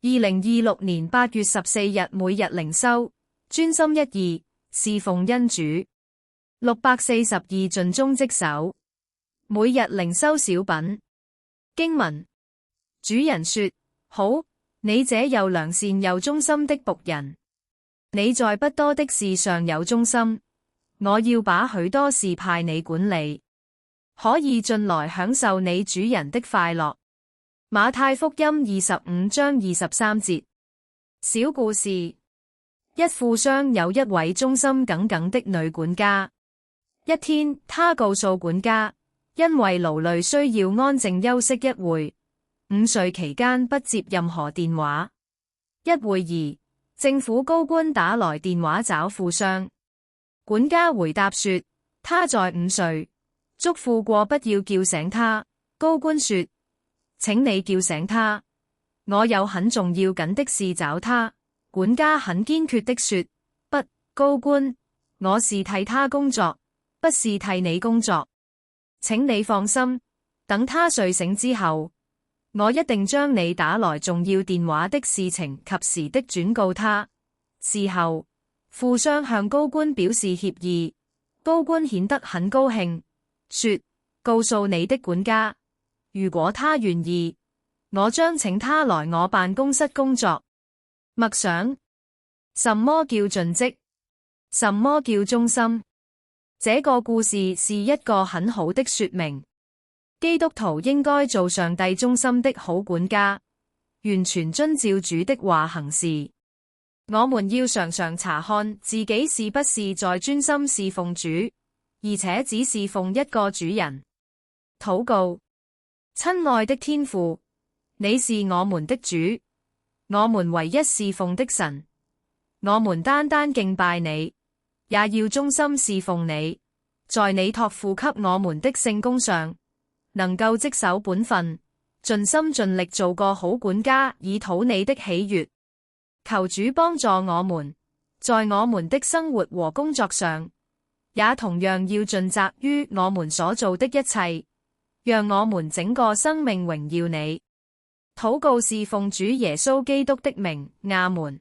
2026年8月14日每日靈修，專心一意，侍奉恩主。642盡忠職守，每日靈修小品。經文：主人說，好，你這又良善又忠心的僕人，你在不多的事上有忠心，我要把許多事派你管理，可以進來享受你主人的快樂。馬太福音25章23節。小故事：一富商有一位忠心耿耿的女管家。一天，他告訴管家，因為勞累需要安靜休息一會，午睡期間不接任何電話。一會兒，政府高官打來電話找富商。管家回答說，他在午睡，囑咐過不要叫醒他。高官說，請你叫醒他，我有很重要緊的事找他。管家很堅決的說，不，高官，我是替他工作，不是替你工作，請你放心，等他睡醒之後，我一定將你打來重要電話的事情及時的轉告他。事後，富商向高官表示歉意，高官顯得很高興，說，告訴你的管家，如果他願意，我將請他來我辦公室工作。默想：什麼叫盡職？什麼叫忠心？這個故事是一個很好的說明。基督徒應該做上帝忠心的好管家，完全遵照主的話行事。我們要常常查看自己是不是在專心侍奉主，而且只侍奉一個主人。禱告。親愛的天父，你是我們的主，我們唯一侍奉的神，我們單單敬拜你，也要忠心侍奉你，在你託付給我們的聖工上，能夠職守本分，盡心盡力做個好管家，以討你的喜悅。求主幫助我們，在我們的生活和工作上，也同樣要盡責於我們所做的一切，讓我們整個生命榮耀你。禱告是奉主耶穌基督的名，阿門。